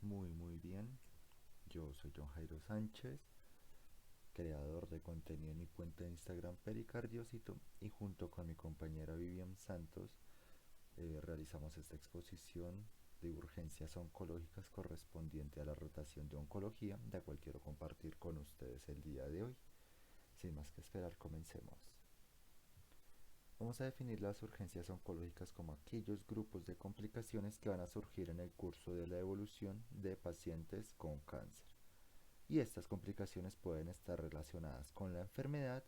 Muy bien. Yo soy John Jairo Sánchez, creador de contenido en mi cuenta de Instagram Pericardiosito y junto con mi compañera Vivian Santos realizamos esta exposición de urgencias oncológicas correspondiente a la rotación de oncología, la cual quiero compartir con ustedes el día de hoy. Sin más que esperar, comencemos. Vamos a definir las urgencias oncológicas como aquellos grupos de complicaciones que van a surgir en el curso de la evolución de pacientes con cáncer. Y estas complicaciones pueden estar relacionadas con la enfermedad,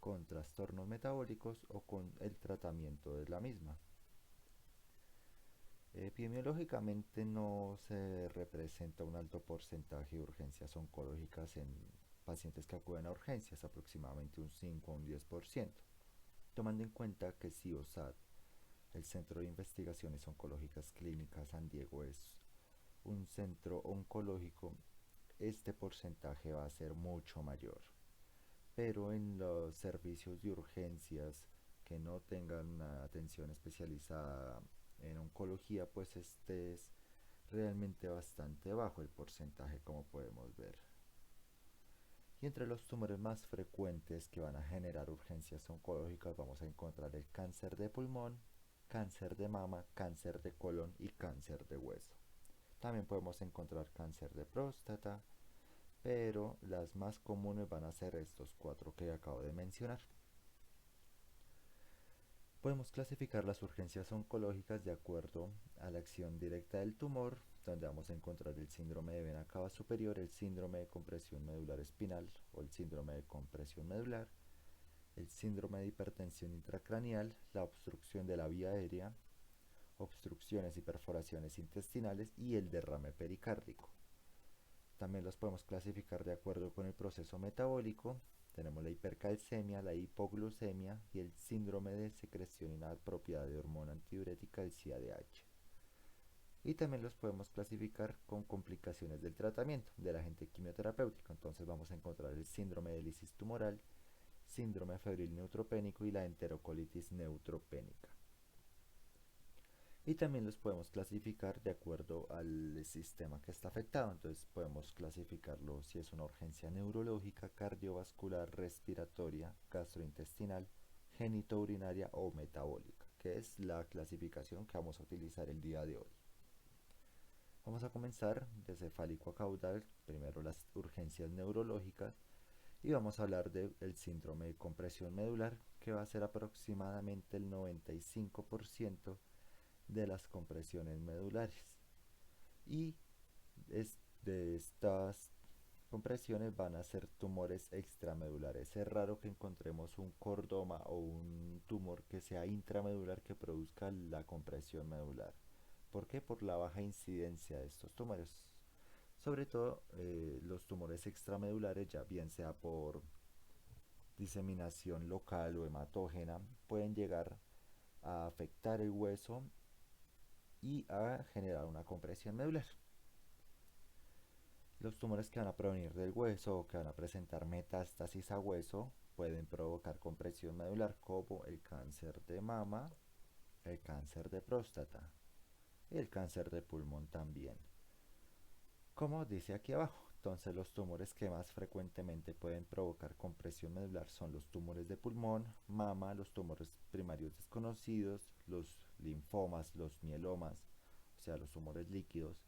con trastornos metabólicos o con el tratamiento de la misma. Epidemiológicamente no se representa un alto porcentaje de urgencias oncológicas en pacientes que acuden a urgencias, aproximadamente un 5 a un 10%, tomando en cuenta que CIOSAT, el Centro de Investigaciones Oncológicas Clínicas San Diego, es un centro oncológico. Este porcentaje va a ser mucho mayor. Pero en los servicios de urgencias que no tengan una atención especializada en oncología, pues este es realmente bastante bajo el porcentaje, como podemos ver. Y entre los tumores más frecuentes que van a generar urgencias oncológicas vamos a encontrar el cáncer de pulmón, cáncer de mama, cáncer de colon y cáncer de hueso. También podemos encontrar cáncer de próstata, pero las más comunes van a ser estos cuatro que acabo de mencionar. Podemos clasificar las urgencias oncológicas de acuerdo a la acción directa del tumor, donde vamos a encontrar el síndrome de vena cava superior, el síndrome de compresión medular espinal o el síndrome de compresión medular, el síndrome de hipertensión intracraneal, la obstrucción de la vía aérea, obstrucciones y perforaciones intestinales y el derrame pericárdico. También los podemos clasificar de acuerdo con el proceso metabólico. Tenemos la hipercalcemia, la hipoglucemia y el síndrome de secreción inapropiada de hormona antidiurética, el CADH. Y también los podemos clasificar con complicaciones del tratamiento del agente quimioterapéutico. Entonces vamos a encontrar el síndrome de lisis tumoral, síndrome febril neutropénico y la enterocolitis neutropénica. Y también los podemos clasificar de acuerdo al sistema que está afectado. Entonces podemos clasificarlo si es una urgencia neurológica, cardiovascular, respiratoria, gastrointestinal, genitourinaria o metabólica, que es la clasificación que vamos a utilizar el día de hoy. Vamos a comenzar de cefálico a caudal, primero las urgencias neurológicas, y vamos a hablar del síndrome de compresión medular, que va a ser aproximadamente el 95% de las compresiones medulares. Y de estas compresiones van a ser tumores extramedulares. Es raro que encontremos un cordoma o un tumor que sea intramedular que produzca la compresión medular. ¿Por qué? Por la baja incidencia de estos tumores. Sobre todo los tumores extramedulares, ya bien sea por diseminación local o hematógena, pueden llegar a afectar el hueso y a generar una compresión medular. Los tumores que van a provenir del hueso o que van a presentar metástasis a hueso pueden provocar compresión medular, como el cáncer de mama, el cáncer de próstata y el cáncer de pulmón también. Como dice aquí abajo, entonces los tumores que más frecuentemente pueden provocar compresión medular son los tumores de pulmón, mama, los tumores primarios desconocidos, los linfomas, los mielomas, o sea, los tumores líquidos,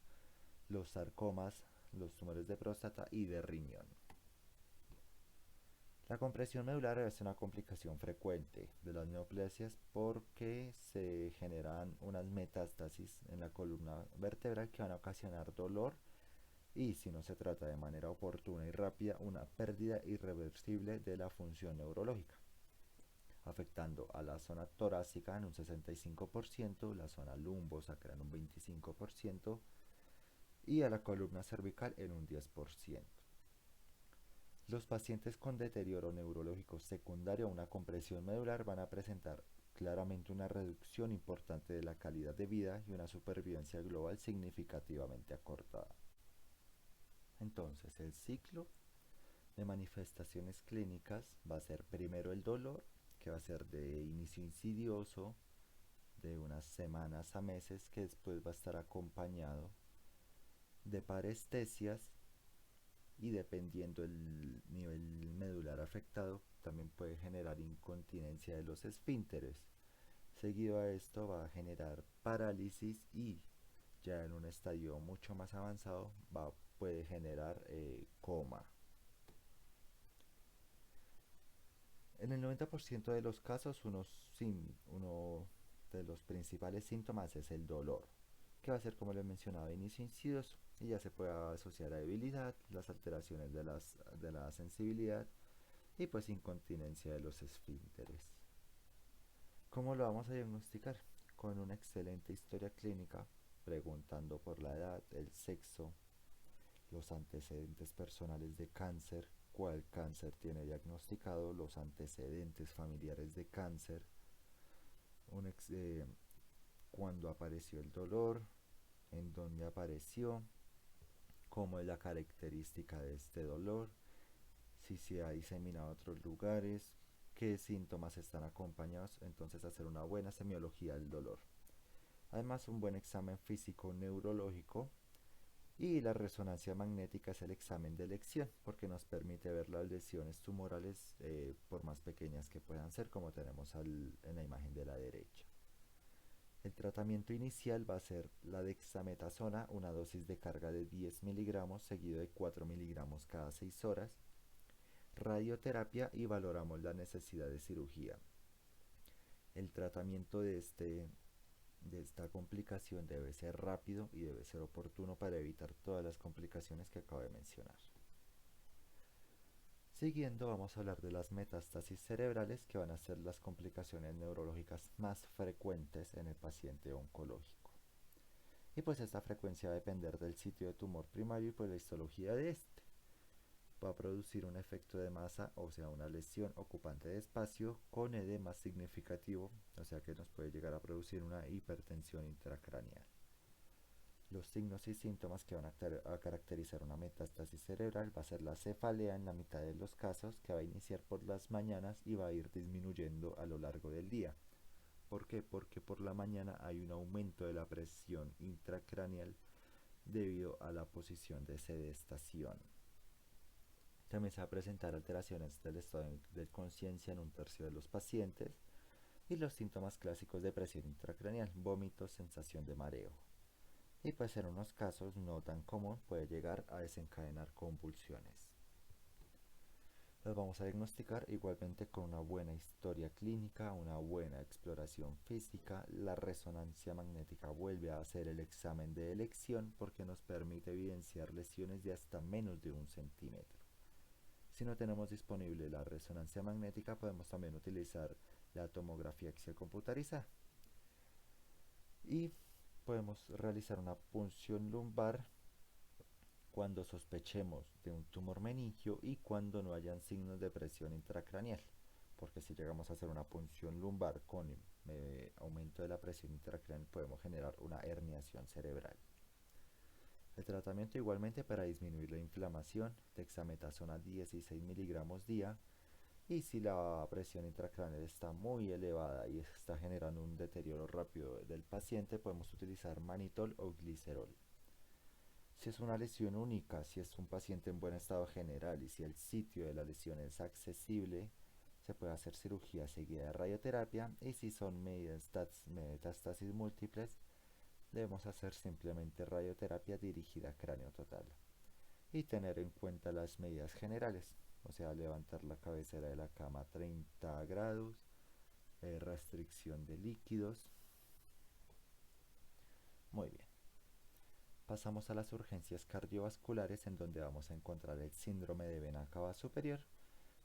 los sarcomas, los tumores de próstata y de riñón. La compresión medular es una complicación frecuente de las neoplasias porque se generan unas metástasis en la columna vertebral que van a ocasionar dolor y, si no se trata de manera oportuna y rápida, una pérdida irreversible de la función neurológica, afectando a la zona torácica en un 65%, la zona lumbosacral en un 25% y a la columna cervical en un 10%. Los pacientes con deterioro neurológico secundario a una compresión medular van a presentar claramente una reducción importante de la calidad de vida y una supervivencia global significativamente acortada. Entonces, el ciclo de manifestaciones clínicas va a ser primero el dolor, que va a ser de inicio insidioso, de unas semanas a meses, que después va a estar acompañado de parestesias y dependiendo el nivel medular afectado también puede generar incontinencia de los esfínteres. Seguido a esto va a generar parálisis y ya en un estadio mucho más avanzado puede generar coma. En el 90% de los casos uno de los principales síntomas es el dolor, que va a ser como les mencionaba inicio insidioso y ya se puede asociar a debilidad, las alteraciones de la sensibilidad y pues incontinencia de los esfínteres. ¿Cómo lo vamos a diagnosticar? Con una excelente historia clínica, preguntando por la edad, el sexo, los antecedentes personales de cáncer, cuál cáncer tiene diagnosticado, los antecedentes familiares de cáncer, un cuándo apareció el dolor, en dónde apareció, cómo es la característica de este dolor, si se ha diseminado a otros lugares, qué síntomas están acompañados, entonces hacer una buena semiología del dolor. Además, un buen examen físico neurológico y la resonancia magnética es el examen de elección porque nos permite ver las lesiones tumorales por más pequeñas que puedan ser, como tenemos en la imagen de la derecha. El tratamiento inicial va a ser la dexametasona, una dosis de carga de 10 miligramos seguido de 4 miligramos cada 6 horas, radioterapia y valoramos la necesidad de cirugía. El tratamiento de esta complicación debe ser rápido y debe ser oportuno para evitar todas las complicaciones que acabo de mencionar. Siguiendo vamos a hablar de las metástasis cerebrales, que van a ser las complicaciones neurológicas más frecuentes en el paciente oncológico. Y pues esta frecuencia va a depender del sitio de tumor primario y pues la histología de este. Va a producir un efecto de masa, o sea, una lesión ocupante de espacio con edema significativo, o sea que nos puede llegar a producir una hipertensión intracraneal. Los signos y síntomas que van a caracterizar una metástasis cerebral va a ser la cefalea en la mitad de los casos, que va a iniciar por las mañanas y va a ir disminuyendo a lo largo del día. ¿Por qué? Porque por la mañana hay un aumento de la presión intracraneal debido a la posición de sedestación. También se va a presentar alteraciones del estado de conciencia en un tercio de los pacientes y los síntomas clásicos de presión intracraneal, vómitos, sensación de mareo. Y pues en unos casos no tan común puede llegar a desencadenar convulsiones. Los vamos a diagnosticar igualmente con una buena historia clínica, una buena exploración física. La resonancia magnética vuelve a hacer el examen de elección porque nos permite evidenciar lesiones de hasta menos de 1 centímetro. Si no tenemos disponible la resonancia magnética, podemos también utilizar la tomografía axial computarizada. Y podemos realizar una punción lumbar cuando sospechemos de un tumor meningio y cuando no hayan signos de presión intracraneal, porque si llegamos a hacer una punción lumbar con aumento de la presión intracraneal podemos generar una herniación cerebral. El tratamiento igualmente para disminuir la inflamación, dexametasona 16 miligramos día, y si la presión intracraneal está muy elevada y está generando un deterioro rápido del paciente, podemos utilizar manitol o glicerol. Si es una lesión única, si es un paciente en buen estado general y si el sitio de la lesión es accesible, se puede hacer cirugía seguida de radioterapia, y si son metástasis múltiples, debemos hacer simplemente radioterapia dirigida a cráneo total y tener en cuenta las medidas generales, o sea, levantar la cabecera de la cama a 30 grados, restricción de líquidos. Muy bien. Pasamos a las urgencias cardiovasculares, en donde vamos a encontrar el síndrome de vena cava superior,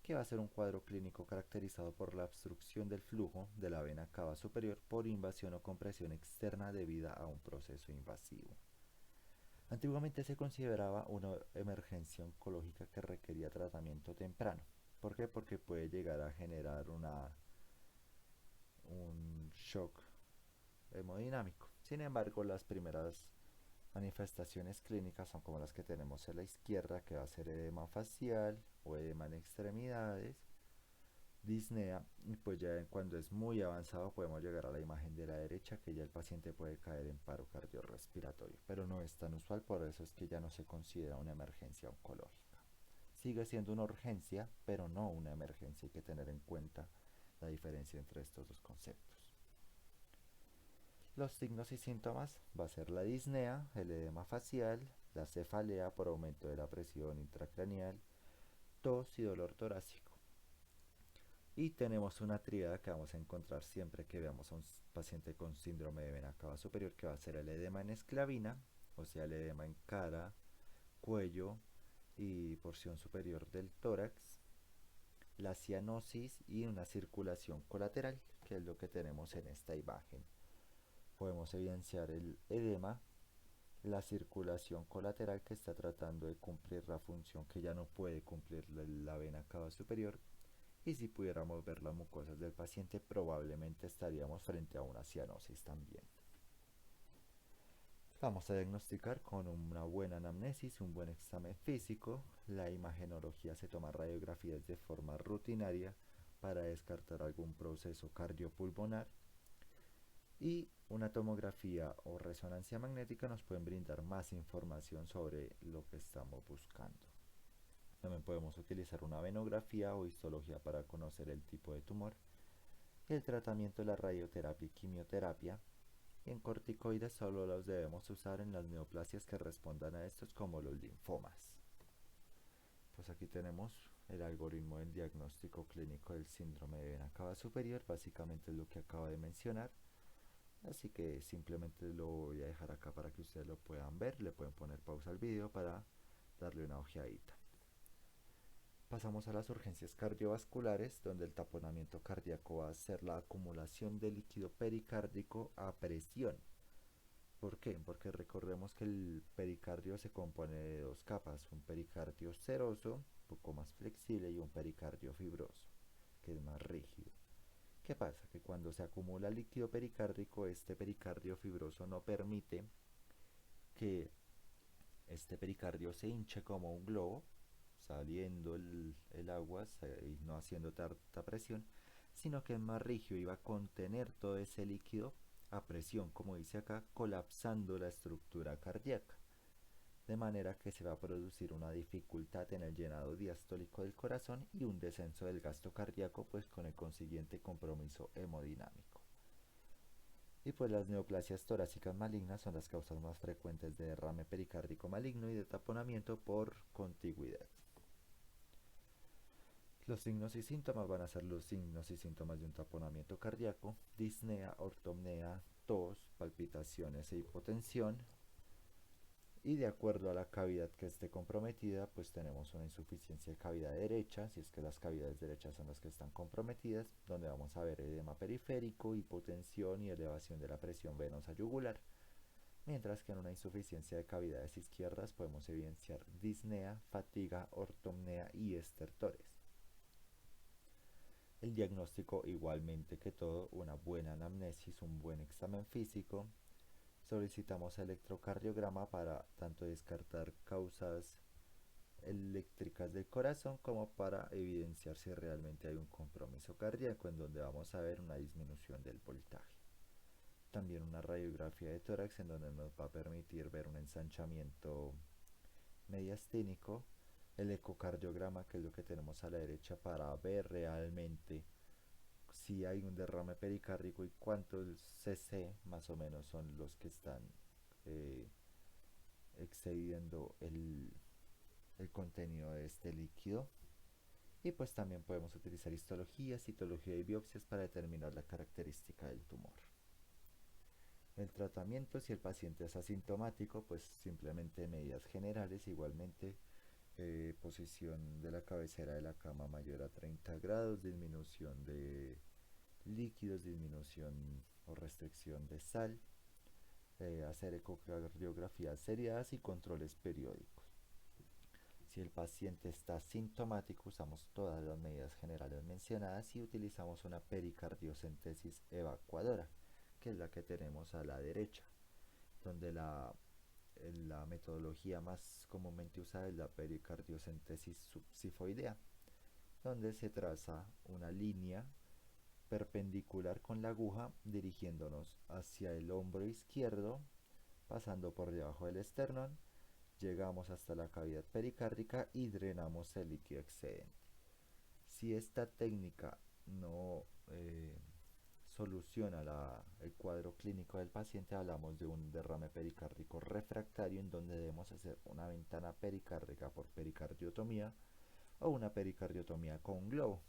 que va a ser un cuadro clínico caracterizado por la obstrucción del flujo de la vena cava superior por invasión o compresión externa debida a un proceso invasivo. Antiguamente se consideraba una emergencia oncológica que requería tratamiento temprano. ¿Por qué? Porque puede llegar a generar un shock hemodinámico. Sin embargo, las primeras manifestaciones clínicas son como las que tenemos en la izquierda, que va a ser edema facial o edema en extremidades, disnea, y pues ya cuando es muy avanzado podemos llegar a la imagen de la derecha, que ya el paciente puede caer en paro cardiorrespiratorio, pero no es tan usual, por eso es que ya no se considera una emergencia oncológica. Sigue siendo una urgencia, pero no una emergencia. Hay que tener en cuenta la diferencia entre estos dos conceptos. Los signos y síntomas va a ser la disnea, el edema facial, la cefalea por aumento de la presión intracraneal, tos y dolor torácico. Y tenemos una tríada que vamos a encontrar siempre que veamos a un paciente con síndrome de vena cava superior, que va a ser el edema en esclavina, o sea, el edema en cara, cuello y porción superior del tórax, la cianosis y una circulación colateral, que es lo que tenemos en esta imagen. Podemos evidenciar el edema, la circulación colateral que está tratando de cumplir la función que ya no puede cumplir la vena cava superior, y si pudiéramos ver las mucosas del paciente probablemente estaríamos frente a una cianosis también. Vamos a diagnosticar con una buena anamnesis, un buen examen físico. La imagenología se toma radiografías de forma rutinaria para descartar algún proceso cardiopulmonar, y una tomografía o resonancia magnética nos pueden brindar más información sobre lo que estamos buscando. También podemos utilizar una venografía o histología para conocer el tipo de tumor. El tratamiento de la radioterapia y quimioterapia. Y en corticoides solo los debemos usar en las neoplasias que respondan a estos, como los linfomas. Pues aquí tenemos el algoritmo del diagnóstico clínico del síndrome de vena cava superior. Básicamente es lo que acabo de mencionar. Así que simplemente lo voy a dejar acá para que ustedes lo puedan ver. Le pueden poner pausa al video para darle una ojeadita. Pasamos a las urgencias cardiovasculares, donde el taponamiento cardíaco va a ser la acumulación de líquido pericárdico a presión. ¿Por qué? Porque recordemos que el pericardio se compone de dos capas: un pericardio seroso, un poco más flexible, y un pericardio fibroso, que es más rígido. ¿Qué pasa? Que cuando se acumula líquido pericárdico, este pericardio fibroso no permite que este pericardio se hinche como un globo, saliendo el agua y no haciendo tanta presión, sino que es más rígido y va a contener todo ese líquido a presión, como dice acá, colapsando la estructura cardíaca, de manera que se va a producir una dificultad en el llenado diastólico del corazón y un descenso del gasto cardíaco, pues con el consiguiente compromiso hemodinámico. Y pues las neoplasias torácicas malignas son las causas más frecuentes de derrame pericárdico maligno y de taponamiento por contigüidad. Los signos y síntomas van a ser los signos y síntomas de un taponamiento cardíaco: disnea, ortopnea, tos, palpitaciones e hipotensión. Y de acuerdo a la cavidad que esté comprometida, pues tenemos una insuficiencia de cavidad derecha, si es que las cavidades derechas son las que están comprometidas, donde vamos a ver edema periférico, hipotensión y elevación de la presión venosa yugular. Mientras que en una insuficiencia de cavidades izquierdas podemos evidenciar disnea, fatiga, ortopnea y estertores. El diagnóstico, igualmente que todo, una buena anamnesis, un buen examen físico. Solicitamos electrocardiograma para tanto descartar causas eléctricas del corazón como para evidenciar si realmente hay un compromiso cardíaco, en donde vamos a ver una disminución del voltaje. También una radiografía de tórax, en donde nos va a permitir ver un ensanchamiento mediastínico. El ecocardiograma, que es lo que tenemos a la derecha, para ver realmente si hay un derrame pericárdico y cuántos cc más o menos son los que están eh, excediendo el contenido de este líquido. Y pues también podemos utilizar histología, citología y biopsias para determinar la característica del tumor. El tratamiento, si el paciente es asintomático, pues simplemente medidas generales. Igualmente, posición de la cabecera de la cama mayor a 30 grados, disminución de líquidos, disminución o restricción de sal, hacer ecocardiografías seriadas y controles periódicos. Si el paciente está sintomático, usamos todas las medidas generales mencionadas y utilizamos una pericardiocentesis evacuadora, que es la que tenemos a la derecha, donde la metodología más comúnmente usada es la pericardiocentesis subsifoidea. donde se traza una línea perpendicular con la aguja dirigiéndonos hacia el hombro izquierdo, pasando por debajo del esternón, llegamos hasta la cavidad pericárdica y drenamos el líquido excedente. Si esta técnica no soluciona el cuadro clínico del paciente, hablamos de un derrame pericárdico refractario en donde debemos hacer una ventana pericárdica por pericardiotomía o una pericardiotomía con globo,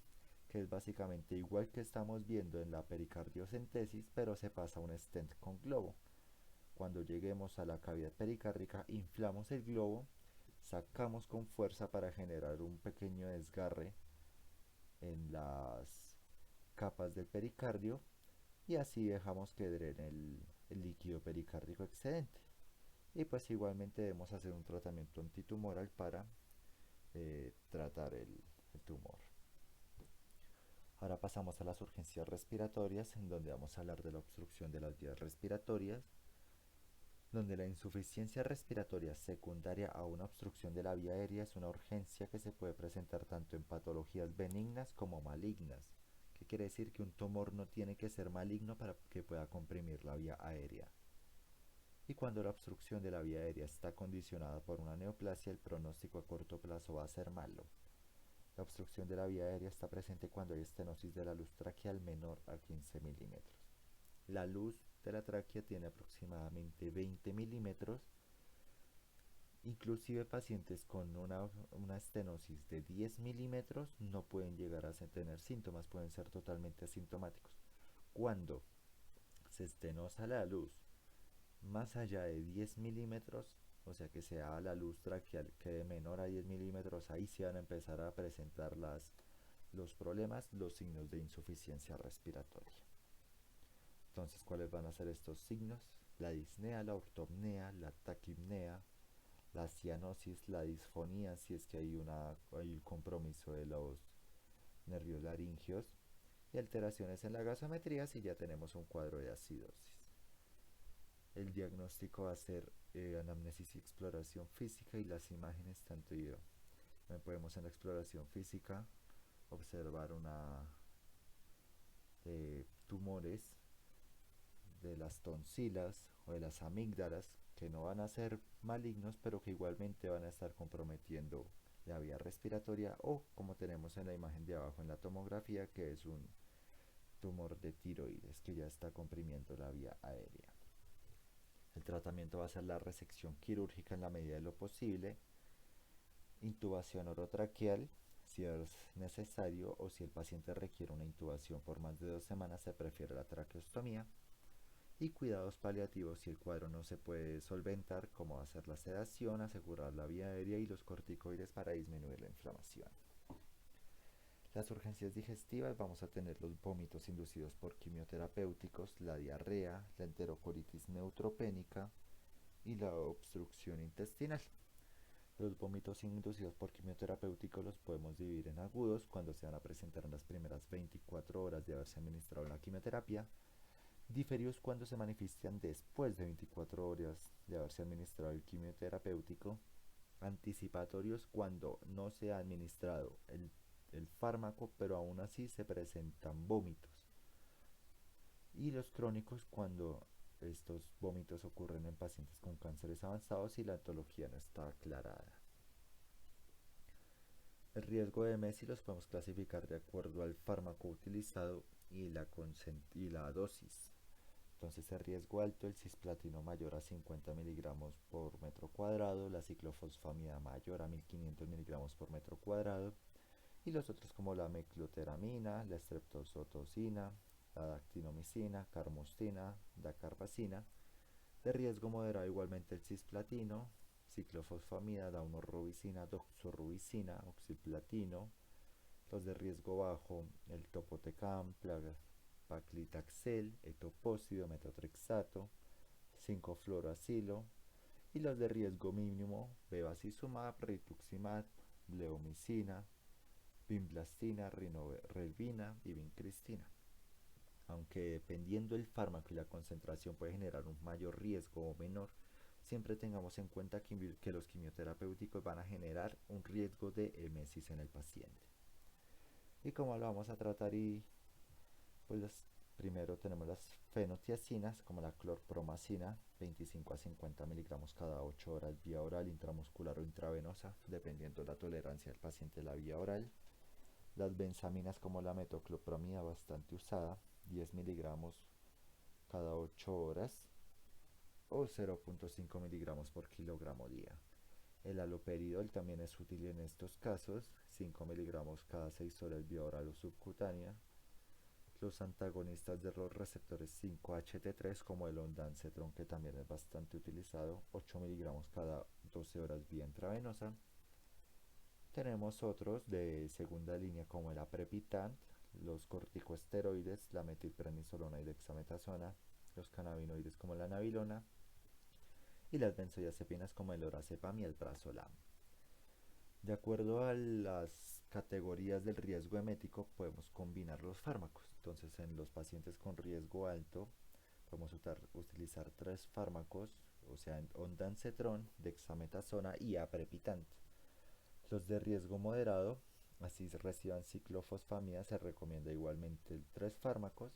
que es básicamente igual que estamos viendo en la pericardiocentesis, pero se pasa un stent con globo. Cuando lleguemos a la cavidad pericárdica, inflamos el globo, sacamos con fuerza para generar un pequeño desgarre en las capas del pericardio y así dejamos que drene el líquido pericárdico excedente. Y pues igualmente debemos hacer un tratamiento antitumoral para tratar el tumor. Ahora pasamos a las urgencias respiratorias, en donde vamos a hablar de la obstrucción de las vías respiratorias, donde la insuficiencia respiratoria secundaria a una obstrucción de la vía aérea es una urgencia que se puede presentar tanto en patologías benignas como malignas. ¿Qué quiere decir? Que un tumor no tiene que ser maligno para que pueda comprimir la vía aérea. Y cuando la obstrucción de la vía aérea está condicionada por una neoplasia, el pronóstico a corto plazo va a ser malo. La obstrucción de la vía aérea está presente cuando hay estenosis de la luz traqueal menor a 15 milímetros. La luz de la tráquea tiene aproximadamente 20 milímetros. Inclusive pacientes con una estenosis de 10 milímetros no pueden llegar a tener síntomas, pueden ser totalmente asintomáticos. Cuando se estenosa la luz más allá de 10 milímetros, o sea que sea la luz traqueal que de menor a 10 milímetros, ahí se van a empezar a presentar los problemas, los signos de insuficiencia respiratoria. Entonces, ¿cuáles van a ser estos signos? La disnea, la ortopnea, la taquipnea, la cianosis, la disfonía, si es que hay un compromiso de los nervios laringeos, y alteraciones en la gasometría si ya tenemos un cuadro de acidosis. El diagnóstico va a ser anamnesis y exploración física y las imágenes tanto yo. Podemos en la exploración física observar tumores de las tonsilas o de las amígdalas que no van a ser malignos pero que igualmente van a estar comprometiendo la vía respiratoria, o como tenemos en la imagen de abajo en la tomografía, que es un tumor de tiroides que ya está comprimiendo la vía aérea. El tratamiento va a ser la resección quirúrgica en la medida de lo posible, intubación orotraqueal si es necesario, o si el paciente requiere una intubación por más de 2 semanas se prefiere la traqueostomía, y cuidados paliativos si el cuadro no se puede solventar, como hacer la sedación, asegurar la vía aérea y los corticoides para disminuir la inflamación. Las urgencias digestivas, vamos a tener los vómitos inducidos por quimioterapéuticos, la diarrea, la enterocolitis neutropénica y la obstrucción intestinal. Los vómitos inducidos por quimioterapéuticos los podemos dividir en agudos, cuando se van a presentar en las primeras 24 horas de haberse administrado la quimioterapia; diferidos cuando se manifiestan después de 24 horas de haberse administrado el quimioterapéutico; anticipatorios cuando no se ha administrado el fármaco pero aún así se presentan vómitos; y los crónicos cuando estos vómitos ocurren en pacientes con cánceres avanzados y la etología no está aclarada. El riesgo de MESI los podemos clasificar de acuerdo al fármaco utilizado y la dosis. Entonces, el riesgo alto, el cisplatino mayor a 50 miligramos por metro cuadrado, la ciclofosfamida mayor a 1500 miligramos por metro cuadrado, y los otros como la mecloteramina, la streptozotocina, la dactinomicina, carmostina, dacarbazina. De riesgo moderado igualmente el cisplatino, ciclofosfamida, daunorubicina, doxorubicina, oxiplatino. Los de riesgo bajo, el topotecam, paclitaxel, etopósido, metotrexato, 5-fluoroacilo. Y los de riesgo mínimo, bevacizumab, rituximab, bleomicina, vinblastina, rinovina y vincristina. Aunque dependiendo del fármaco y la concentración puede generar un mayor riesgo o menor, siempre tengamos en cuenta que los quimioterapéuticos van a generar un riesgo de emesis en el paciente. y cómo lo vamos a tratar. Y pues primero tenemos las fenotiacinas como la clorpromacina, 25 a 50 miligramos cada 8 horas vía oral, intramuscular o intravenosa, dependiendo de la tolerancia del paciente a la vía oral. Las benzaminas como la metoclopramida, bastante usada, 10 miligramos cada 8 horas o 0.5 miligramos por kilogramo día. El haloperidol también es útil en estos casos, 5 miligramos cada 6 horas vía oral o subcutánea. Los antagonistas de los receptores 5-HT3 como el ondansetron, que también es bastante utilizado, 8 miligramos cada 12 horas vía intravenosa. Tenemos otros de segunda línea como el aprepitant, los corticosteroides, la metilprednisolona y dexametasona, los cannabinoides como la nabilona y las benzodiazepinas como el lorazepam y el prazolam. De acuerdo a las categorías del riesgo emético podemos combinar los fármacos. Entonces en los pacientes con riesgo alto podemos utilizar tres fármacos, o sea, ondansetron, dexametasona y aprepitant. Los de riesgo moderado, así reciban ciclofosfamida, se recomienda igualmente tres fármacos.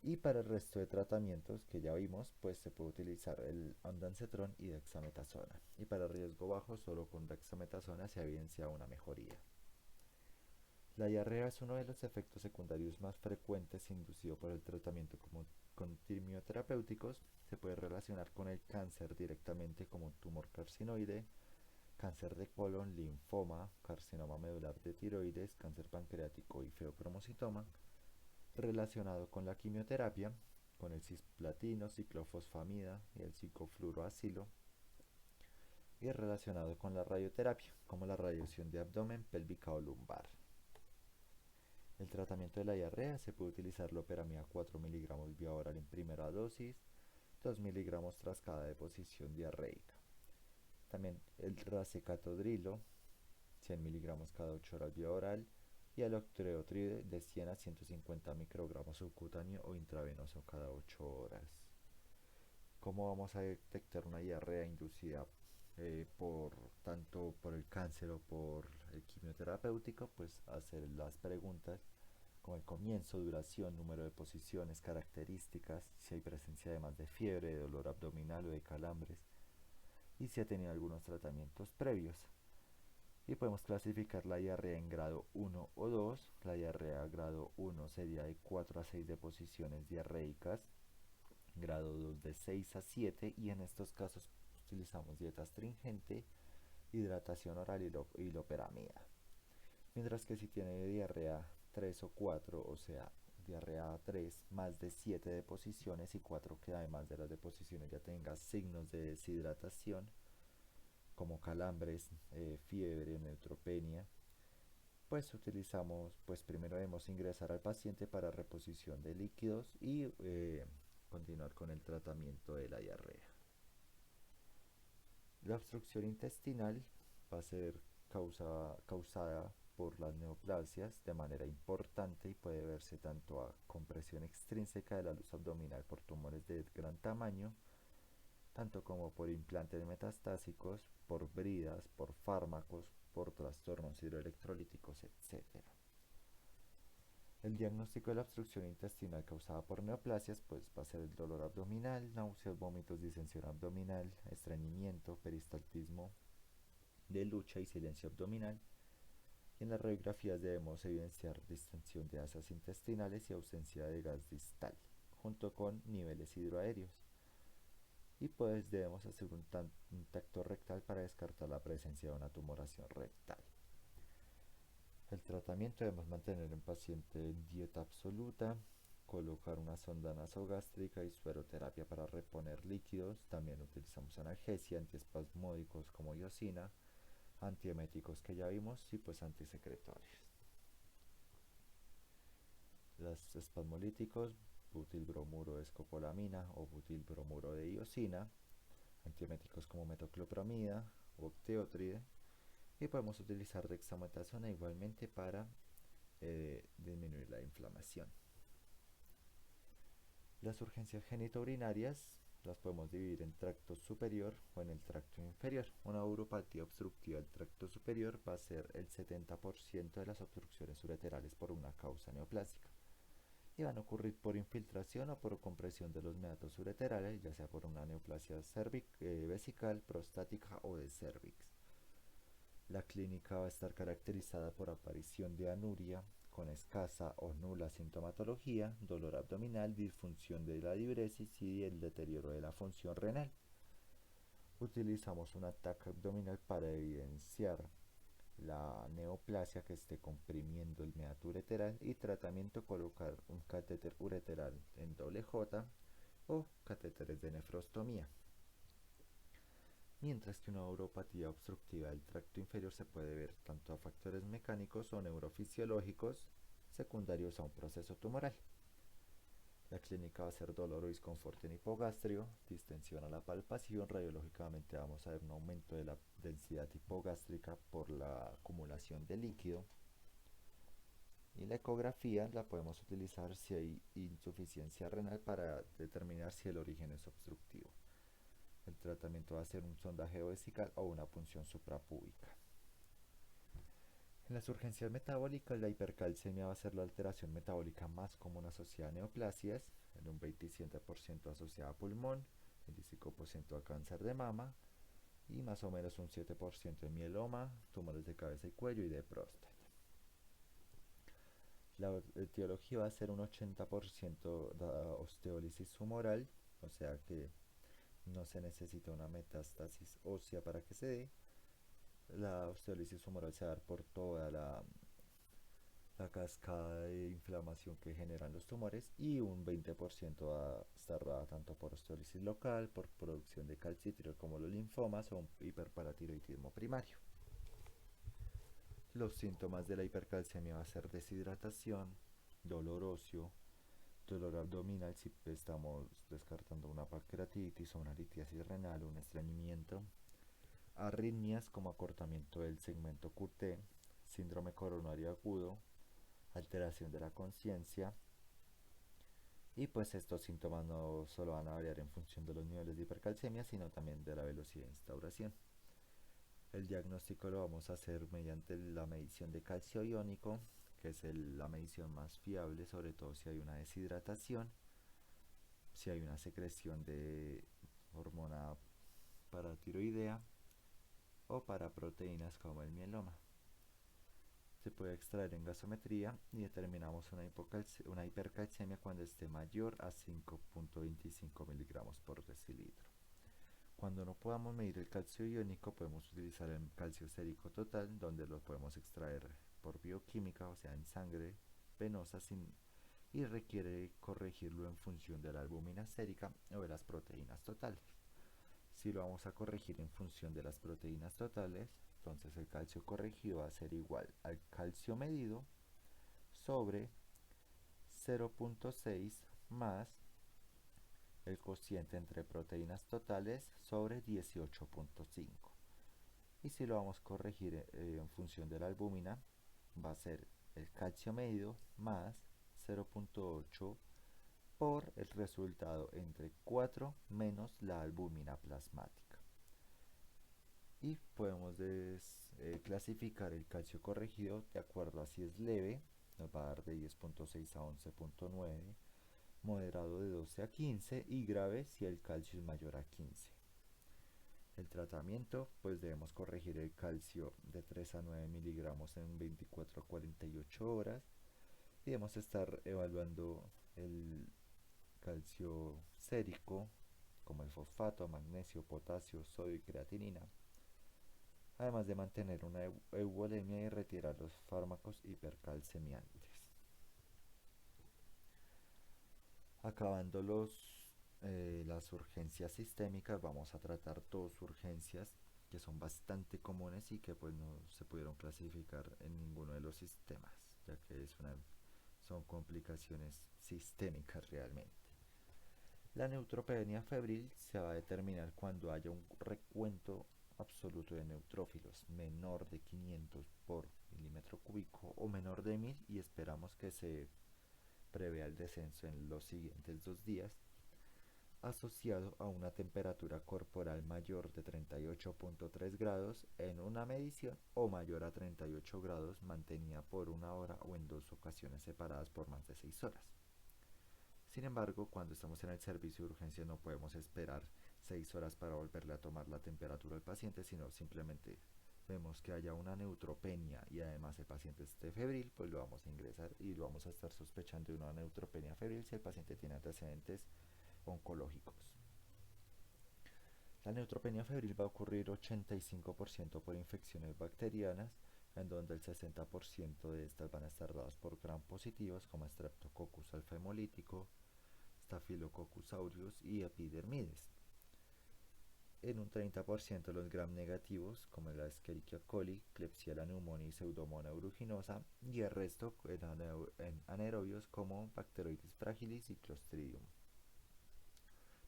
Y para el resto de tratamientos que ya vimos, pues se puede utilizar el ondansetron y dexametasona. Y para riesgo bajo, solo con dexametasona se evidencia una mejoría. La diarrea es uno de los efectos secundarios más frecuentes inducido por el tratamiento con quimioterapéuticos. Se puede relacionar con el cáncer directamente como un tumor carcinoide, cáncer de colon, linfoma, carcinoma medular de tiroides, cáncer pancreático y feocromocitoma, relacionado con la quimioterapia, con el cisplatino, ciclofosfamida y el ciclofluoroacilo, y relacionado con la radioterapia, como la radiación de abdomen, pélvica o lumbar. El tratamiento de la diarrea se puede utilizar loperamida 4 miligramos vía oral en primera dosis, 2 miligramos tras cada deposición diarreica. También el racecatodrilo, 100 miligramos cada 8 horas vía oral, y el octreotride de 100 a 150 microgramos subcutáneo o intravenoso cada 8 horas. ¿Cómo vamos a detectar una diarrea inducida por tanto por el cáncer o por el quimioterapéutico? Pues hacer las preguntas como el comienzo, duración, número de posiciones, características, si hay presencia además de fiebre, de dolor abdominal o de calambres, y si ha tenido algunos tratamientos previos. Y podemos clasificar la diarrea en grado 1 o 2. La diarrea grado 1 sería de 4 a 6 deposiciones diarreicas, grado 2 de 6 a 7, y en estos casos utilizamos dieta astringente, hidratación oral y loperamida. Mientras que si tiene diarrea 3 o 4, o sea, diarrea 3, más de 7 deposiciones y 4 que además de las deposiciones ya tenga signos de deshidratación, como calambres, fiebre, neutropenia, pues utilizamos, pues primero debemos ingresar al paciente para reposición de líquidos y continuar con el tratamiento de la diarrea. La obstrucción intestinal va a ser causada por las neoplasias de manera importante y puede verse tanto a compresión extrínseca de la luz abdominal por tumores de gran tamaño, tanto como por implantes metastásicos, por bridas, por fármacos, por trastornos hidroelectrolíticos, etc. El diagnóstico de la obstrucción intestinal causada por neoplasias pues va a ser el dolor abdominal, náuseas, vómitos, distensión abdominal, estreñimiento, peristaltismo de lucha y silencio abdominal. Y en las radiografías debemos evidenciar distensión de asas intestinales y ausencia de gas distal, junto con niveles hidroaéreos. Y pues debemos hacer un tacto rectal para descartar la presencia de una tumoración rectal. El tratamiento debemos mantener en paciente en dieta absoluta, colocar una sonda nasogástrica y sueroterapia para reponer líquidos. También utilizamos analgesia, antiespasmódicos como iosina, antieméticos que ya vimos y pues antisecretorios. Los espasmolíticos, butilbromuro de escopolamina o butilbromuro de iosina, antieméticos como metoclopramida o octeotride, y podemos utilizar dexametasona igualmente para disminuir la inflamación. Las urgencias genitourinarias las podemos dividir en tracto superior o en el tracto inferior. Una uropatía obstructiva del tracto superior va a ser el 70% de las obstrucciones ureterales por una causa neoplásica y van a ocurrir por infiltración o por compresión de los meatos ureterales, ya sea por una neoplasia vesical, prostática o de cervix. La clínica va a estar caracterizada por aparición de anuria con escasa o nula sintomatología, dolor abdominal, disfunción de la diuresis y el deterioro de la función renal. Utilizamos un ataque abdominal para evidenciar la neoplasia que esté comprimiendo el meato ureteral y tratamiento colocar un catéter ureteral en doble J o catéteres de nefrostomía. Mientras que una uropatía obstructiva del tracto inferior se puede ver tanto a factores mecánicos o neurofisiológicos secundarios a un proceso tumoral. La clínica va a ser dolor o disconfort en hipogastrio, distensión a la palpación. Radiológicamente vamos a ver un aumento de la densidad hipogástrica por la acumulación de líquido. Y la ecografía la podemos utilizar si hay insuficiencia renal para determinar si el origen es obstructivo. El tratamiento va a ser un sondaje vesical o una punción suprapúbica. En las urgencias metabólicas, la hipercalcemia va a ser la alteración metabólica más común asociada a neoplasias, en un 27% asociada a pulmón, 25% a cáncer de mama y más o menos un 7% de mieloma, tumores de cabeza y cuello y de próstata. La etiología va a ser un 80% de osteólisis humoral, o sea que no se necesita una metástasis ósea para que se dé. La osteólisis humoral se va a dar por toda la cascada de inflamación que generan los tumores y un 20% va a estar dada tanto por osteólisis local, por producción de calcitriol como los linfomas o un hiperparatiroidismo primario. Los síntomas de la hipercalcemia va a ser deshidratación, dolor óseo, dolor abdominal si estamos descartando una pancreatitis o una litiasis renal o un estreñimiento, arritmias como acortamiento del segmento QT, síndrome coronario agudo, alteración de la conciencia. Y pues estos síntomas no solo van a variar en función de los niveles de hipercalcemia, sino también de la velocidad de instauración. El diagnóstico lo vamos a hacer mediante la medición de calcio iónico, que es la medición más fiable, sobre todo si hay una deshidratación, si hay una secreción de hormona paratiroidea o para proteínas como el mieloma. Se puede extraer en gasometría y determinamos una hipercalcemia cuando esté mayor a 5.25 miligramos por decilitro. Cuando no podamos medir el calcio iónico, podemos utilizar el calcio sérico total, donde lo podemos extraer por bioquímica, o sea, en sangre venosa, y requiere corregirlo en función de la albúmina sérica o de las proteínas totales. Si lo vamos a corregir en función de las proteínas totales, entonces el calcio corregido va a ser igual al calcio medido sobre 0.6 más el cociente entre proteínas totales sobre 18.5. Y si lo vamos a corregir en función de la albúmina, va a ser el calcio medido más 0.8 por el resultado entre 4 menos la albúmina plasmática. Y podemos clasificar el calcio corregido de acuerdo a si es leve, nos va a dar de 10.6 a 11.9, moderado de 12 a 15 y grave si el calcio es mayor a 15. El tratamiento, pues debemos corregir el calcio de 3 a 9 miligramos en 24 a 48 horas y debemos estar evaluando el calcio sérico como el fosfato, magnesio, potasio, sodio y creatinina, además de mantener una euvolemia y retirar los fármacos hipercalcemiantes. Acabando las urgencias sistémicas, vamos a tratar dos urgencias que son bastante comunes y que pues no se pudieron clasificar en ninguno de los sistemas, ya que son complicaciones sistémicas realmente. La neutropenia febril se va a determinar cuando haya un recuento absoluto de neutrófilos menor de 500 por milímetro cúbico o menor de 1000 y esperamos que se prevea el descenso en los siguientes 2 días, asociado a una temperatura corporal mayor de 38.3 grados en una medición o mayor a 38 grados mantenida por una hora o en dos ocasiones separadas por más de 6 horas. Sin embargo, cuando estamos en el servicio de urgencia no podemos esperar 6 horas para volverle a tomar la temperatura al paciente, sino simplemente vemos que haya una neutropenia y además el paciente esté febril, pues lo vamos a ingresar y lo vamos a estar sospechando de una neutropenia febril si el paciente tiene antecedentes oncológicos. La neutropenia febril va a ocurrir 85% por infecciones bacterianas, en donde el 60% de estas van a estar dadas por gram positivos como Streptococcus alfa hemolítico, Staphylococcus aureus y Epidermides. En un 30% los gram negativos, como la Escherichia coli, Klebsiella pneumoniae y Pseudomonas aeruginosa, y el resto en anaerobios como Bacteroides fragilis y Clostridium.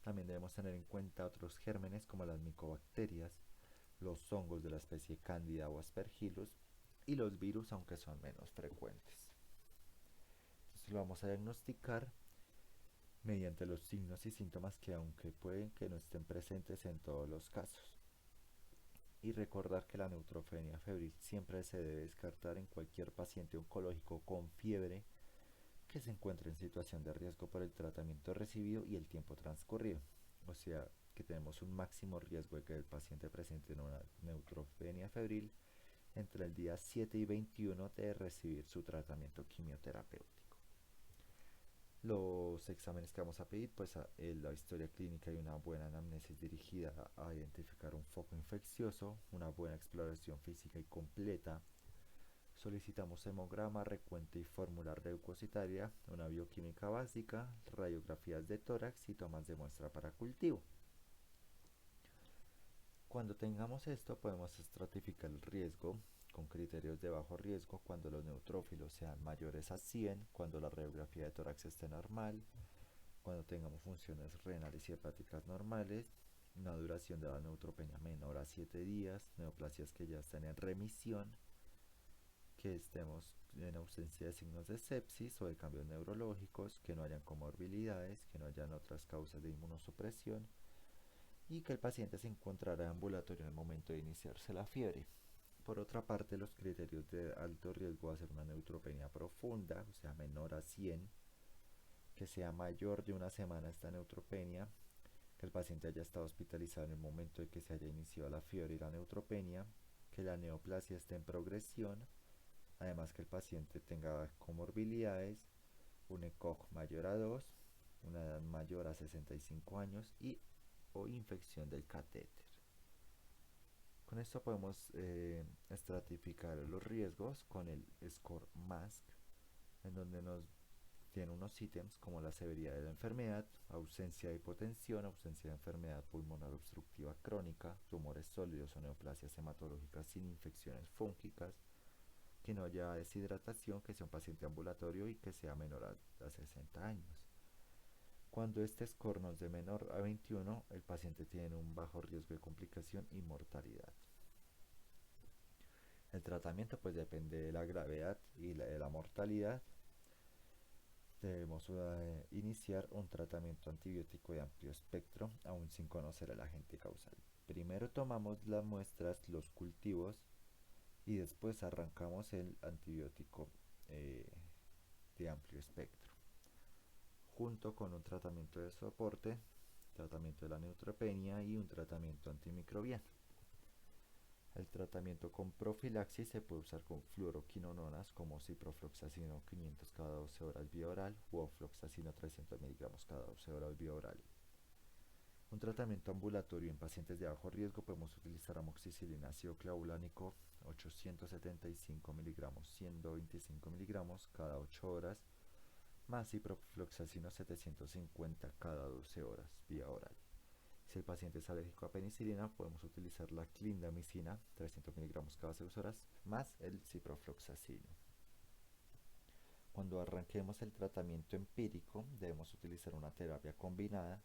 También debemos tener en cuenta otros gérmenes como las micobacterias, los hongos de la especie Candida o Aspergillus y los virus, aunque son menos frecuentes. Entonces lo vamos a diagnosticar mediante los signos y síntomas que aunque pueden que no estén presentes en todos los casos. Y recordar que la neutropenia febril siempre se debe descartar en cualquier paciente oncológico con fiebre que se encuentre en situación de riesgo por el tratamiento recibido y el tiempo transcurrido. O sea, que tenemos un máximo riesgo de que el paciente presente una neutropenia febril entre el día 7 y 21 de recibir su tratamiento quimioterapéutico. Los exámenes que vamos a pedir, pues la historia clínica y una buena anamnesis dirigida a identificar un foco infeccioso, una buena exploración física y completa. Solicitamos hemograma, recuento y fórmula leucocitaria, una bioquímica básica, radiografías de tórax y tomas de muestra para cultivo. Cuando tengamos esto podemos estratificar el riesgo con criterios de bajo riesgo cuando los neutrófilos sean mayores a 100, cuando la radiografía de tórax esté normal, cuando tengamos funciones renales y hepáticas normales, una duración de la neutropenia menor a 7 días, neoplasias que ya estén en remisión, que estemos en ausencia de signos de sepsis o de cambios neurológicos, que no hayan comorbilidades, que no hayan otras causas de inmunosupresión y que el paciente se encontrara ambulatorio en el momento de iniciarse la fiebre. Por otra parte, los criterios de alto riesgo va a ser una neutropenia profunda, o sea, menor a 100, que sea mayor de una semana esta neutropenia, que el paciente haya estado hospitalizado en el momento de que se haya iniciado la fiebre y la neutropenia, que la neoplasia esté en progresión, además que el paciente tenga comorbilidades, un ECOG mayor a 2, una edad mayor a 65 años y o infección del catéter. Con esto podemos estratificar los riesgos con el score MASC, en donde nos tiene unos ítems como la severidad de la enfermedad, ausencia de hipotensión, ausencia de enfermedad pulmonar obstructiva crónica, tumores sólidos o neoplasias hematológicas sin infecciones fúngicas, que no haya deshidratación, que sea un paciente ambulatorio y que sea menor a 60 años. Cuando este score nos dé menor a 21, el paciente tiene un bajo riesgo de complicación y mortalidad. El tratamiento pues depende de la gravedad y de la mortalidad. Debemos iniciar un tratamiento antibiótico de amplio espectro, aún sin conocer el agente causal. Primero tomamos las muestras, los cultivos, y después arrancamos el antibiótico de amplio espectro, junto con un tratamiento de soporte, tratamiento de la neutropenia y un tratamiento antimicrobiano. El tratamiento con profilaxis se puede usar con fluoroquinononas como ciprofloxacino 500 cada 12 horas vía oral o ofloxacino 300 miligramos cada 12 horas vía oral. Un tratamiento ambulatorio en pacientes de bajo riesgo podemos utilizar amoxicilina ácido clavulánico 875 miligramos 125 miligramos cada 8 horas más ciprofloxacino 750 cada 12 horas vía oral. Si el paciente es alérgico a penicilina, podemos utilizar la clindamicina 300 miligramos cada 6 horas más el ciprofloxacino. Cuando arranquemos el tratamiento empírico, debemos utilizar una terapia combinada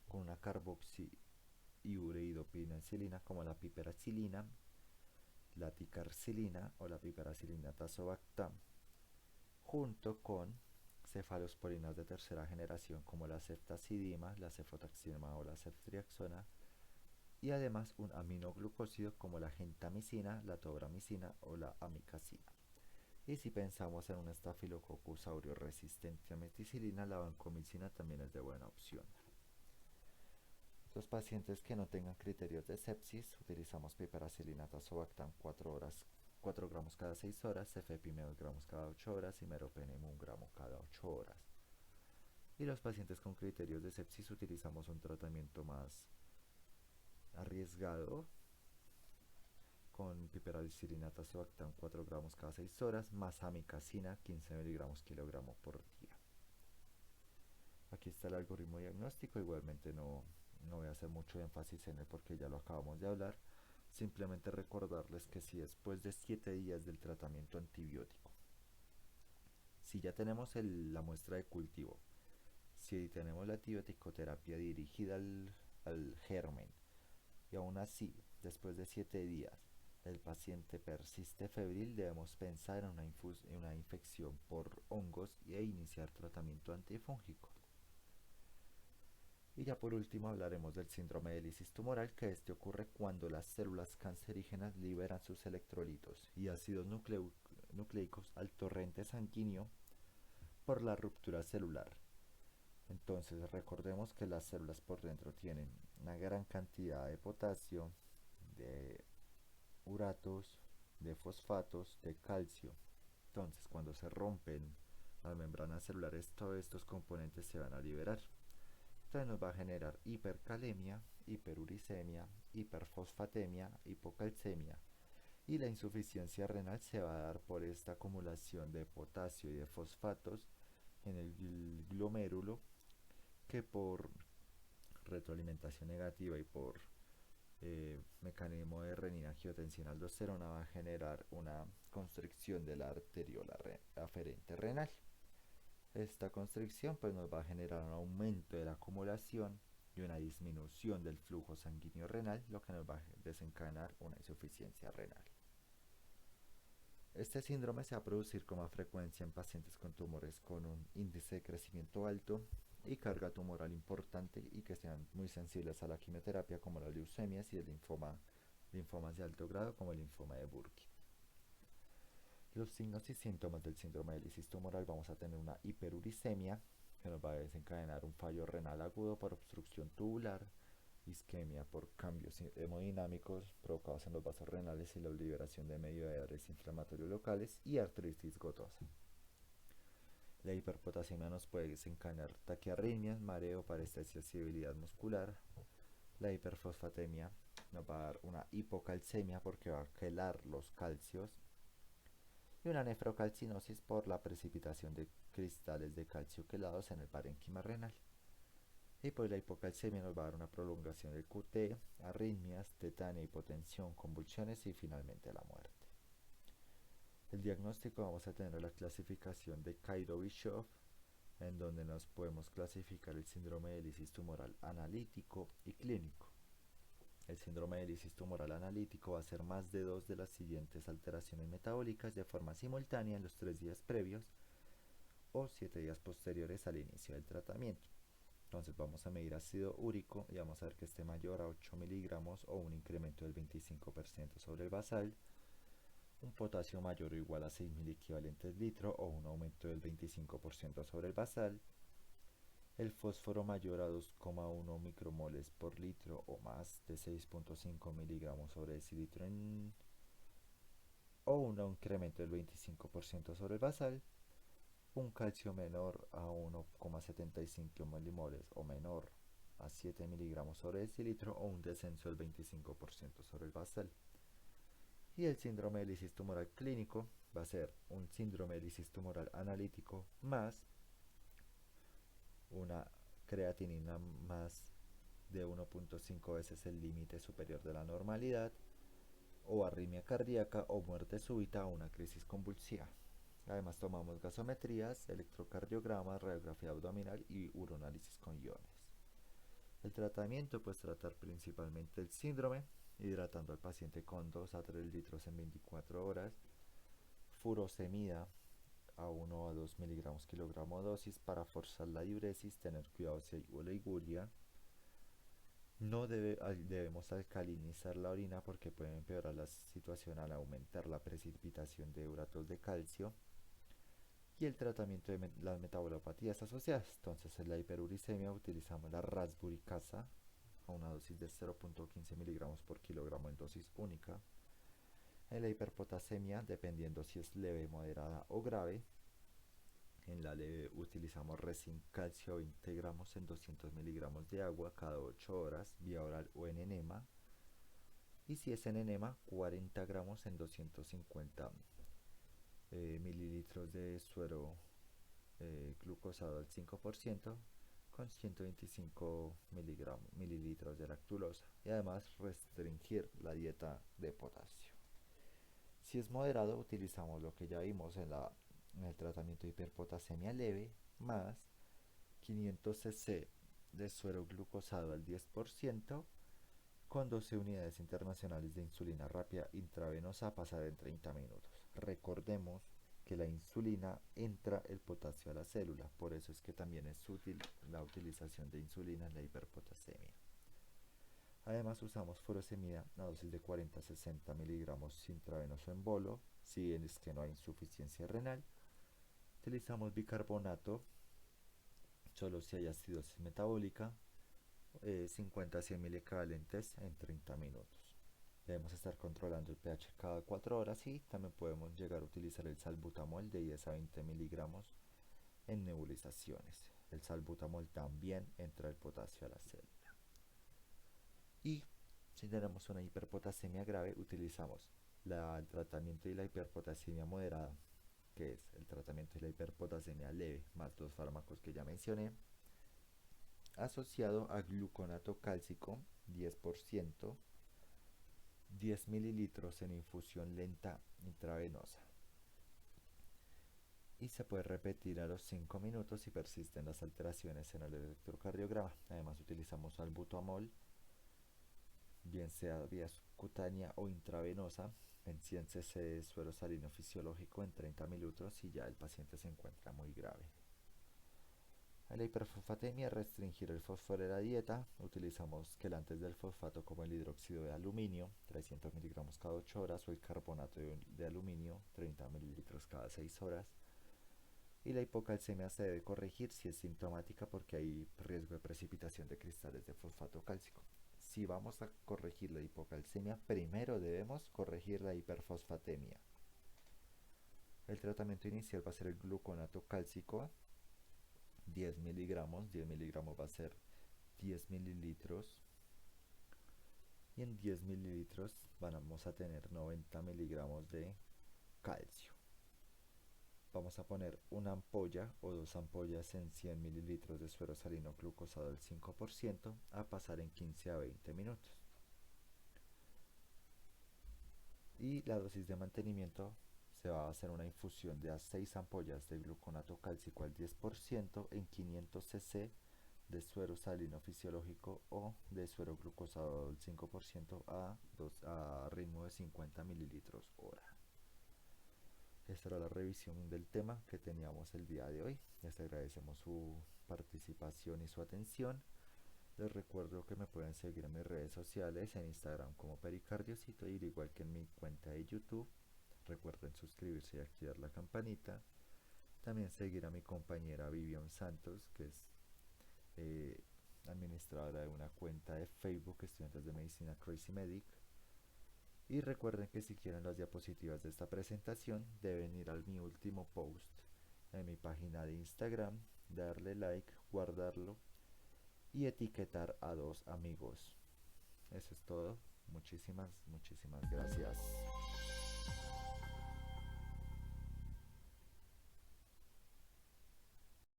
con una carboxiureidopinacilina como la piperacilina, la ticarcilina o la piperacilina tazobactam, junto con cefalosporinas de tercera generación como la ceftazidima, la cefotaxima o la ceftriaxona, y además un aminoglucósido como la gentamicina, la tobramicina o la amicacina. Y si pensamos en un estafilococcus aureus resistente a meticilina, la vancomicina también es de buena opción. Los pacientes que no tengan criterios de sepsis, utilizamos piperacilina tazobactam 4 gramos cada 6 horas, cefepime 2 gramos cada 8 horas y meropenem 1 gramo cada 8 horas. Y los pacientes con criterios de sepsis utilizamos un tratamiento más arriesgado con piperacilina tazobactam 4 gramos cada 6 horas, más amicacina 15 miligramos kilogramo por día. Aquí está el algoritmo diagnóstico, igualmente no voy a hacer mucho énfasis en él porque ya lo acabamos de hablar. Simplemente recordarles que si después de 7 días del tratamiento antibiótico, si ya tenemos la muestra de cultivo, si tenemos la antibiótico-terapia dirigida al germen y aún así, después de 7 días, el paciente persiste febril, debemos pensar en una infección por hongos e iniciar tratamiento antifúngico. Y ya por último hablaremos del síndrome de lisis tumoral, que este ocurre cuando las células cancerígenas liberan sus electrolitos y ácidos nucleicos al torrente sanguíneo por la ruptura celular. Entonces recordemos que las células por dentro tienen una gran cantidad de potasio, de uratos, de fosfatos, de calcio. Entonces cuando se rompen las membranas celulares, todos estos componentes se van a liberar. Entonces nos va a generar hipercalemia, hiperuricemia, hiperfosfatemia, hipocalcemia, y la insuficiencia renal se va a dar por esta acumulación de potasio y de fosfatos en el glomérulo, que por retroalimentación negativa y por mecanismo de renina-angiotensina-aldosterona va a generar una constricción de la arteriola aferente renal. Esta constricción pues nos va a generar un aumento de la acumulación y una disminución del flujo sanguíneo renal, lo que nos va a desencadenar una insuficiencia renal. Este síndrome se va a producir con más frecuencia en pacientes con tumores con un índice de crecimiento alto y carga tumoral importante y que sean muy sensibles a la quimioterapia, como las leucemias y el linfomas de alto grado como el linfoma de Burkitt. Los signos y síntomas del síndrome de lisis tumoral: vamos a tener una hiperuricemia que nos va a desencadenar un fallo renal agudo por obstrucción tubular, isquemia por cambios hemodinámicos provocados en los vasos renales y la liberación de mediadores inflamatorios locales, y artritis gotosa. La hiperpotasemia nos puede desencadenar taquiarritmias, mareo, parestesia, sensibilidad muscular. La hiperfosfatemia nos va a dar una hipocalcemia porque va a quelar los calcios, y una nefrocalcinosis por la precipitación de cristales de calcio quelados en el parénquima renal. Y pues la hipocalcemia nos va a dar una prolongación del QT, arritmias, tetania, hipotensión, convulsiones y finalmente la muerte. El diagnóstico: vamos a tener la clasificación de Khairo-Bischoff, en donde nos podemos clasificar el síndrome de lisis tumoral analítico y clínico. El síndrome de lisis tumoral analítico va a ser más de 2 de las siguientes alteraciones metabólicas de forma simultánea en los 3 días previos o 7 días posteriores al inicio del tratamiento. Entonces vamos a medir ácido úrico y vamos a ver que esté mayor a 8 miligramos o un incremento del 25% sobre el basal, un potasio mayor o igual a 6.000 equivalentes litro o un aumento del 25% sobre el basal, el fósforo mayor a 2,1 micromoles por litro o más de 6.5 miligramos sobre decilitro o un incremento del 25% sobre el basal, un calcio menor a 1,75 milimoles o menor a 7 miligramos sobre decilitro o un descenso del 25% sobre el basal. Y el síndrome de lisis tumoral clínico va a ser un síndrome de lisis tumoral analítico más una creatinina más de 1.5 veces el límite superior de la normalidad, o arritmia cardíaca o muerte súbita o una crisis convulsiva. Además tomamos gasometrías, electrocardiogramas, radiografía abdominal y uroanálisis con iones. El tratamiento: pues tratar principalmente el síndrome, hidratando al paciente con 2 a 3 litros en 24 horas, furosemida a 1 o a 2 miligramos kilogramo dosis para forzar la diuresis, tener cuidado si hay oliguria. No debemos alcalinizar la orina porque puede empeorar la situación al aumentar la precipitación de uratos de calcio. Y el tratamiento de las metabolopatías asociadas. Entonces, en la hiperuricemia utilizamos la rasburicasa a una dosis de 0.15 miligramos por kilogramo en dosis única. En la hiperpotasemia, dependiendo si es leve, moderada o grave, en la leve utilizamos resin calcio 20 gramos en 200 miligramos de agua cada 8 horas, vía oral o en enema. Y si es en enema, 40 gramos en 250 mililitros de suero glucosado al 5% con 125 mililitros de lactulosa. Y además restringir la dieta de potasio. Si es moderado, utilizamos lo que ya vimos en el tratamiento de hiperpotasemia leve, más 500 cc de suero glucosado al 10% con 12 unidades internacionales de insulina rápida intravenosa a pasar en 30 minutos. Recordemos que la insulina entra el potasio a la célula, por eso es que también es útil la utilización de insulina en la hiperpotasemia. Además usamos furosemida a dosis de 40 a 60 miligramos intravenoso en bolo, si es que no hay insuficiencia renal. Utilizamos bicarbonato solo si hay acidosis metabólica, 50 a 100 mil equivalentes en 30 minutos. Debemos estar controlando el pH cada 4 horas y también podemos llegar a utilizar el salbutamol de 10 a 20 miligramos en nebulizaciones. El salbutamol también entra el potasio a la célula. Y si tenemos una hiperpotasemia grave, utilizamos el tratamiento de la hiperpotasemia moderada, que es el tratamiento de la hiperpotasemia leve, más los fármacos que ya mencioné, asociado a gluconato cálcico 10%, 10 mililitros en infusión lenta intravenosa. Y se puede repetir a los 5 minutos si persisten las alteraciones en el electrocardiograma. Además utilizamos salbutamol, bien sea vía subcutánea o intravenosa, en 100 cc de suero salino fisiológico en 30 minutos si ya el paciente se encuentra muy grave. En la hiperfosfatemia, restringir el fósforo de la dieta. Utilizamos quelantes del fosfato como el hidróxido de aluminio, 300 miligramos cada 8 horas, o el carbonato de aluminio, 30 mililitros cada 6 horas. Y la hipocalcemia se debe corregir si es sintomática porque hay riesgo de precipitación de cristales de fosfato cálcico. Si vamos a corregir la hipocalcemia, primero debemos corregir la hiperfosfatemia. El tratamiento inicial va a ser el gluconato cálcico, 10 miligramos va a ser 10 mililitros. Y en 10 mililitros vamos a tener 90 miligramos de calcio. Vamos a poner una ampolla o 2 ampollas en 100 mililitros de suero salino glucosado al 5% a pasar en 15 a 20 minutos. Y la dosis de mantenimiento se va a hacer una infusión de a 6 ampollas de gluconato cálcico al 10% en 500 cc de suero salino fisiológico o de suero glucosado al 5% a ritmo de 50 mililitros hora. Esta era la revisión del tema que teníamos el día de hoy. Les agradecemos su participación y su atención. Les recuerdo que me pueden seguir en mis redes sociales, en Instagram como Pericardiosito, y al igual que en mi cuenta de YouTube. Recuerden suscribirse y activar la campanita. También seguir a mi compañera Vivian Santos, que es administradora de una cuenta de Facebook, Estudiantes de Medicina Crazy Medic. Y recuerden que si quieren las diapositivas de esta presentación, deben ir a mi último post en mi página de Instagram, darle like, guardarlo y etiquetar a 2 amigos. Eso es todo. Muchísimas gracias.